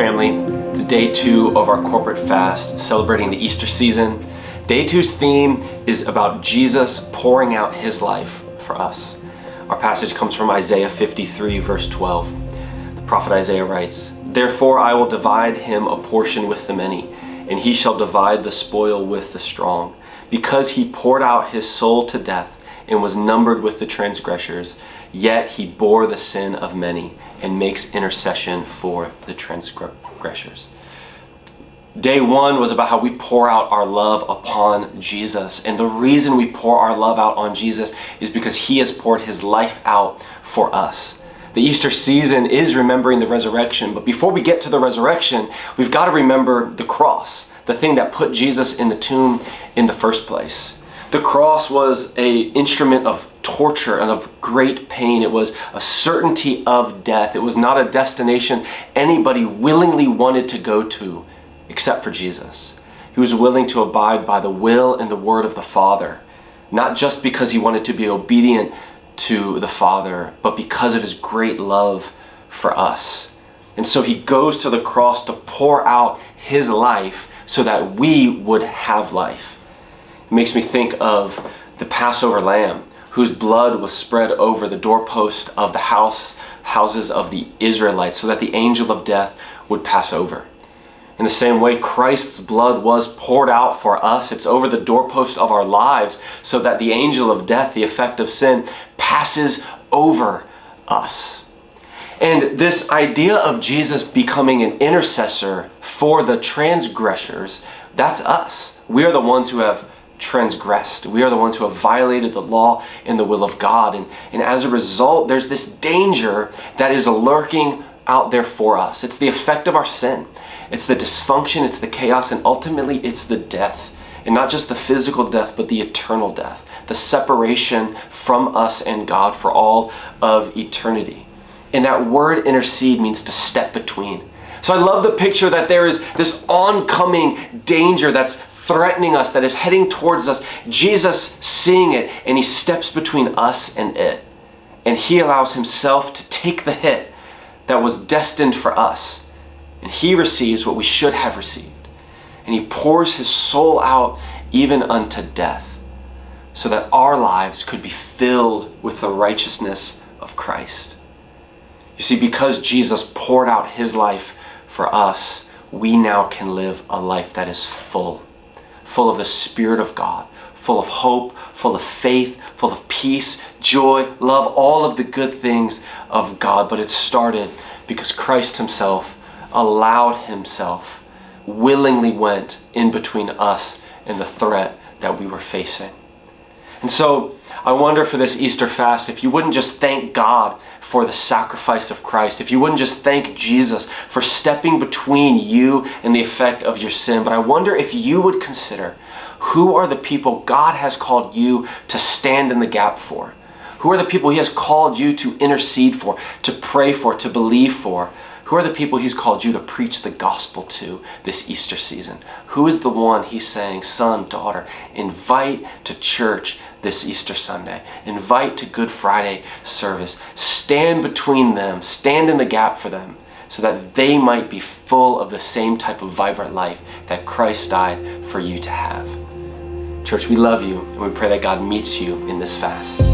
family. It's day 2 of our corporate fast, celebrating the Easter season. Day 2's theme is about Jesus pouring out his life for us. Our passage comes from Isaiah 53, verse 12. The prophet Isaiah writes, "Therefore I will divide him a portion with the many, and he shall divide the spoil with the strong, because he poured out his soul to death and was numbered with the transgressors, yet he bore the sin of many and makes intercession for the transgressors." Day 1 was about how we pour out our love upon Jesus. And the reason we pour our love out on Jesus is because he has poured his life out for us. The Easter season is remembering the resurrection, but before we get to the resurrection, we've got to remember the cross, the thing that put Jesus in the tomb in the first place. The cross was an instrument of torture and of great pain. It was a certainty of death. It was not a destination anybody willingly wanted to go to except for Jesus. He was willing to abide by the will and the word of the Father, not just because he wanted to be obedient to the Father, but because of his great love for us. And so he goes to the cross to pour out his life so that we would have life. It makes me think of the Passover lamb, whose blood was spread over the doorpost of the houses of the Israelites so that the angel of death would pass over. In the same way, Christ's blood was poured out for us. It's over the doorpost of our lives so that the angel of death, the effect of sin, passes over us. And this idea of Jesus becoming an intercessor for the transgressors, that's us. We are the ones who have transgressed. We are the ones who have violated the law and the will of God. And as a result, there's this danger that is lurking out there for us. It's the effect of our sin. It's the dysfunction, it's the chaos, and ultimately it's the death. And not just the physical death, but the eternal death. The separation from us and God for all of eternity. And that word intercede means to step between. So I love the picture that there is this oncoming danger that's threatening us, that is heading towards us. Jesus seeing it, and he steps between us and it. And he allows himself to take the hit that was destined for us. And he receives what we should have received. And he pours his soul out even unto death, so that our lives could be filled with the righteousness of Christ. You see, because Jesus poured out his life for us, we now can live a life that is full of the Spirit of God, full of hope, full of faith, full of peace, joy, love, all of the good things of God. But it started because Christ himself allowed himself, willingly went in between us and the threat that we were facing. And so I wonder for this Easter fast, if you wouldn't just thank God for the sacrifice of Christ, if you wouldn't just thank Jesus for stepping between you and the effect of your sin, but I wonder if you would consider, who are the people God has called you to stand in the gap for? Who are the people he has called you to intercede for, to pray for, to believe for? Who are the people he's called you to preach the gospel to this Easter season? Who is the one he's saying, son, daughter, invite to church this Easter Sunday. Invite to Good Friday service. Stand between them, stand in the gap for them, so that they might be full of the same type of vibrant life that Christ died for you to have. Church, we love you, and we pray that God meets you in this fast.